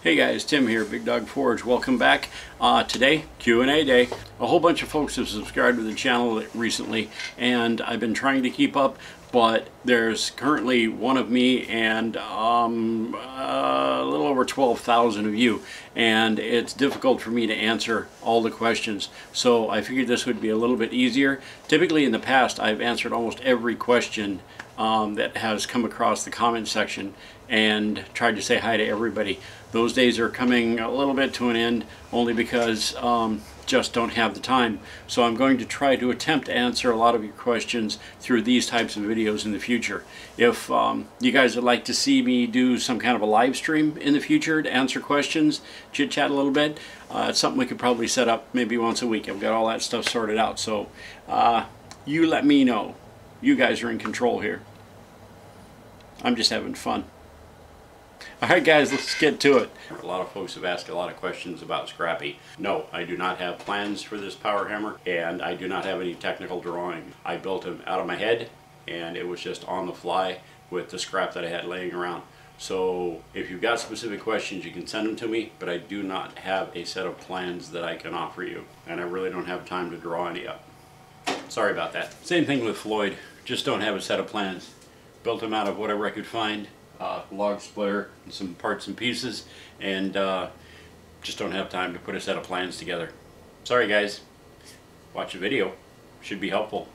Hey guys, Tim here, Big Dog Forge. Welcome back. Today, Q&A day. A whole bunch of folks have subscribed to the channel recently, and I've been trying to keep up, but there's currently one of me and a little over 12,000 of you, and it's difficult for me to answer all the questions. So I figured this would be a little bit easier. Typically in the past, I've answered almost every question that has come across the comment section and tried to say hi to everybody. Those days are coming a little bit to an end, only because just don't have the time. So I'm going to try to attempt to answer a lot of your questions through these types of videos in the future. If you guys would like to see me do some kind of a live stream in the future to answer questions, chit chat a little bit, it's something we could probably set up maybe once a week. I've got all that stuff sorted out, so you let me know. You guys are in control here. I'm just having fun. Alright guys, let's get to it. A lot of folks have asked a lot of questions about Scrappy. No, I do not have plans for this power hammer, and I do not have any technical drawing. I built him out of my head, and it was just on the fly with the scrap that I had laying around. So if you've got specific questions, you can send them to me, but I do not have a set of plans that I can offer you, and I really don't have time to draw any up. Sorry about that. Same thing with Floyd. Just don't have a set of plans. Built him out of whatever I could find. Log splitter and some parts and pieces, and just don't have time to put a set of plans together. Sorry guys. Watch the video. Should be helpful.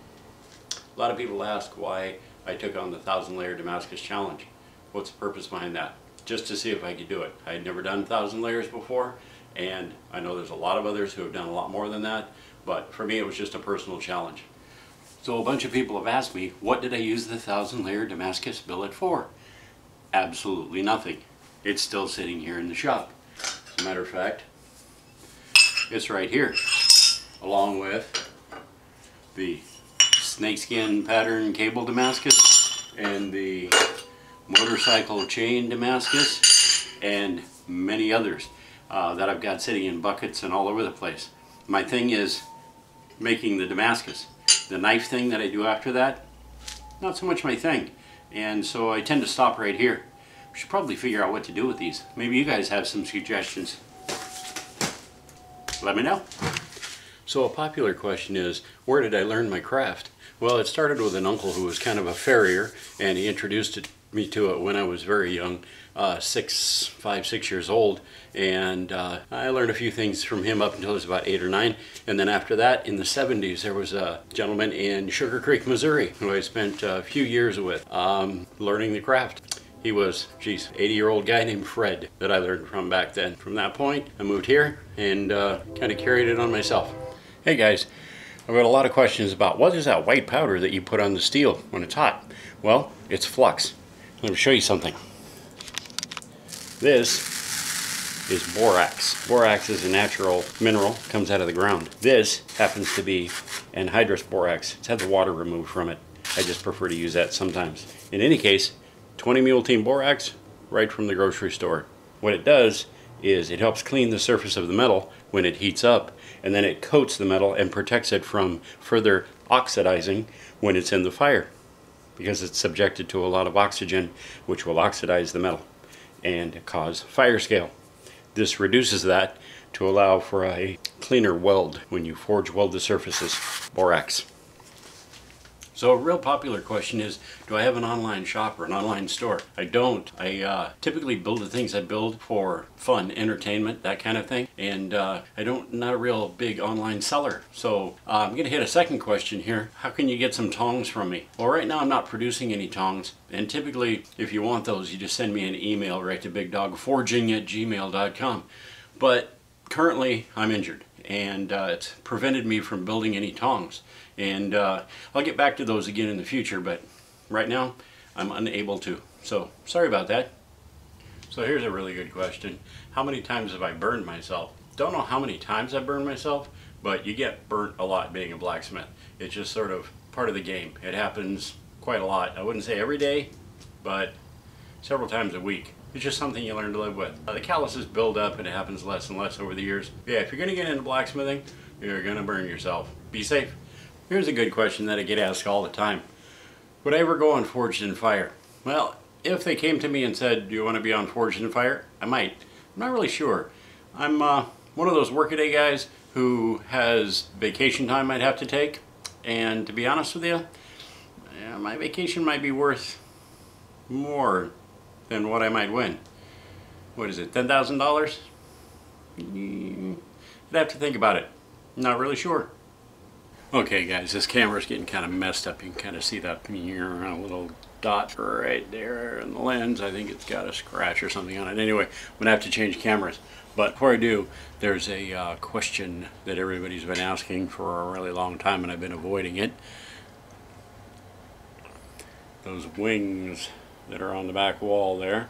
A lot of people ask why I took on the 1,000 layer Damascus challenge. What's the purpose behind that? Just to see if I could do it. I had never done 1,000 layers before, and I know there's a lot of others who have done a lot more than that, but for me it was just a personal challenge. So a bunch of people have asked me, what did I use the 1,000 layer Damascus billet for? Absolutely nothing. It's still sitting here in the shop. As a matter of fact, it's right here, along with the snakeskin pattern cable Damascus and the motorcycle chain Damascus and many others that I've got sitting in buckets and all over the place. My thing is making the Damascus. The knife thing that I do after that, not so much my thing. And so I tend to stop right here. We should probably figure out what to do with these. Maybe you guys have some suggestions. Let me know. So a popular question is, where did I learn my craft? Well, it started with an uncle who was kind of a farrier, and he introduced me to it when I was very young, 5, 6 years old, and I learned a few things from him up until I was about 8 or 9, and then after that, in the 70s, there was a gentleman in Sugar Creek, Missouri, who I spent a few years with learning the craft. He was, 80-year-old guy named Fred that I learned from back then. From that point, I moved here and kind of carried it on myself. Hey guys, I've got a lot of questions about what is that white powder that you put on the steel when it's hot? Well, it's flux. Let me show you something. This is borax. Borax is a natural mineral, comes out of the ground. This happens to be anhydrous borax. It's had the water removed from it. I just prefer to use that sometimes. In any case, 20 mule team borax, right from the grocery store. What it does is it helps clean the surface of the metal when it heats up, and then it coats the metal and protects it from further oxidizing when it's in the fire, because it's subjected to a lot of oxygen, which will oxidize the metal and cause fire scale. This reduces that to allow for a cleaner weld when you forge weld the surfaces. Borax. So a real popular question is, do I have an online shop or an online store? I don't. I typically build the things I build for fun, entertainment, that kind of thing, and not a real big online seller. So I'm going to hit a second question here. How can you get some tongs from me? Well, right now I'm not producing any tongs, and typically if you want those, you just send me an email right to bigdogforging@gmail.com. But currently I'm injured, and it's prevented me from building any tongs. And I'll get back to those again in the future, but right now I'm unable to. So sorry about that. So here's a really good question. How many times have I burned myself? Don't know how many times I've burned myself, but you get burnt a lot being a blacksmith. It's just sort of part of the game. It happens quite a lot. I wouldn't say every day, but several times a week. It's just something you learn to live with. The calluses build up and it happens less and less over the years. Yeah, if you're going to get into blacksmithing, you're going to burn yourself. Be safe. Here's a good question that I get asked all the time. Would I ever go on Forged in Fire? Well, if they came to me and said, do you want to be on Forged in Fire? I might. I'm not really sure. I'm one of those workaday guys who has vacation time I'd have to take, and to be honest with you, yeah, my vacation might be worth more than what I might win. What is it, $10,000? I'd have to think about it. Not really sure. Okay guys, this camera's getting kind of messed up. You can kind of see that little dot right there in the lens. I think it's got a scratch or something on it. Anyway, I'm gonna have to change cameras. But before I do, there's a question that everybody's been asking for a really long time, and I've been avoiding it. Those wings that are on the back wall there.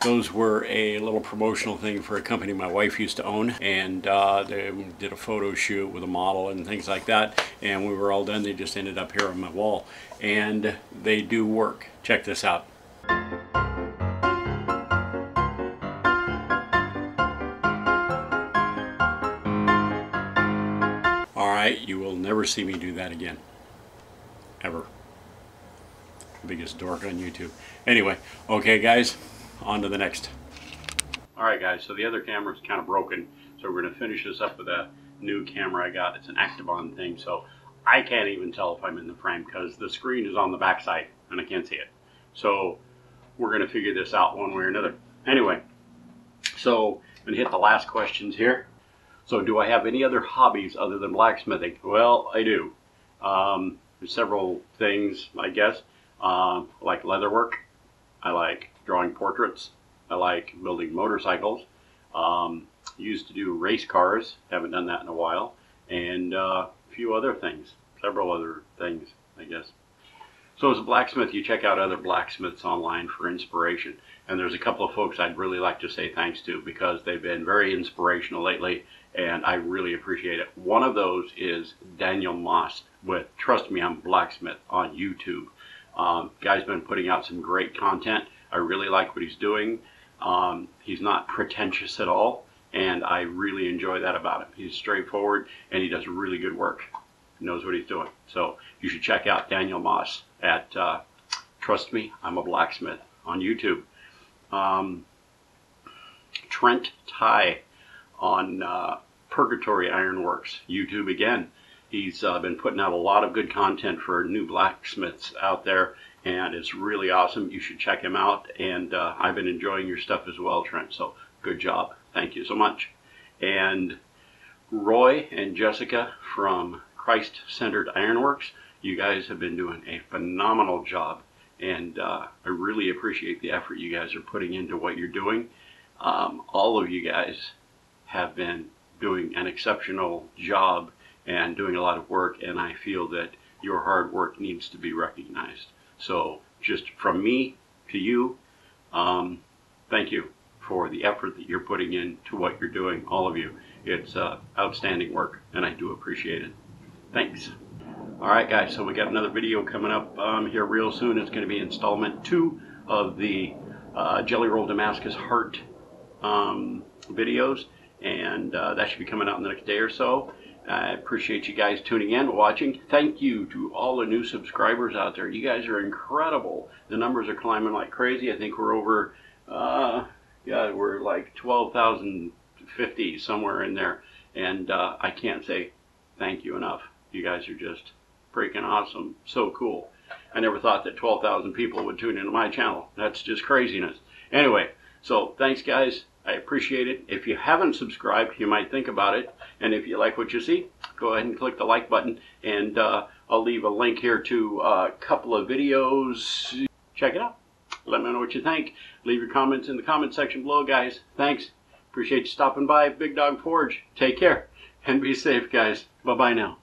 Those were a little promotional thing for a company my wife used to own, and they did a photo shoot with a model and things like that, and we were all done. They just ended up here on my wall, and they do work. Check this out. Alright, you will never see me do that again. Ever. Biggest dork on YouTube. Anyway, okay guys, on to the next. Alright guys, so the other camera's kind of broken, so we're going to finish this up with a new camera I got. It's an Active-On thing, so I can't even tell if I'm in the frame because the screen is on the back side and I can't see it. So we're going to figure this out one way or another. Anyway, so I'm going to hit the last questions here. So do I have any other hobbies other than blacksmithing? Well, I do. There's several things, I guess. I like leatherwork. I like drawing portraits. I like building motorcycles. Used to do race cars. Haven't done that in a while. And a few other things. Several other things, I guess. So as a blacksmith, you check out other blacksmiths online for inspiration. And there's a couple of folks I'd really like to say thanks to because they've been very inspirational lately, and I really appreciate it. One of those is Daniel Moss with Trust Me, I'm Blacksmith on YouTube. Guy's been putting out some great content. I really like what he's doing. He's not pretentious at all, and I really enjoy that about him. He's straightforward, and he does really good work. He knows what he's doing. So you should check out Daniel Moss at Trust Me, I'm a Blacksmith on YouTube. Trent Ty on Purgatory Ironworks, YouTube again. He's been putting out a lot of good content for new blacksmiths out there, and it's really awesome. You should check him out, and I've been enjoying your stuff as well, Trent, so good job. Thank you so much. And Roy and Jessica from Christ-Centered Ironworks, you guys have been doing a phenomenal job, and I really appreciate the effort you guys are putting into what you're doing. All of you guys have been doing an exceptional job and doing a lot of work, and I feel that your hard work needs to be recognized. So just from me to you, thank you for the effort that you're putting into what you're doing, all of you. It's outstanding work, and I do appreciate it. Thanks. Alright guys, so we got another video coming up here real soon. It's going to be installment 2 of the Jelly Roll Damascus Heart videos, and that should be coming out in the next day or so. I appreciate you guys tuning in, watching. Thank you to all the new subscribers out there. You guys are incredible. The numbers are climbing like crazy. I think we're over, we're like 12,050 somewhere in there, and I can't say thank you enough. You guys are just freaking awesome. So cool. I never thought that 12,000 people would tune into my channel. That's just craziness. Anyway, so thanks guys. I appreciate it. If you haven't subscribed, you might think about it. And if you like what you see, go ahead and click the like button. And I'll leave a link here to a couple of videos. Check it out. Let me know what you think. Leave your comments in the comment section below, guys. Thanks. Appreciate you stopping by Big Dog Forge. Take care and be safe, guys. Bye-bye now.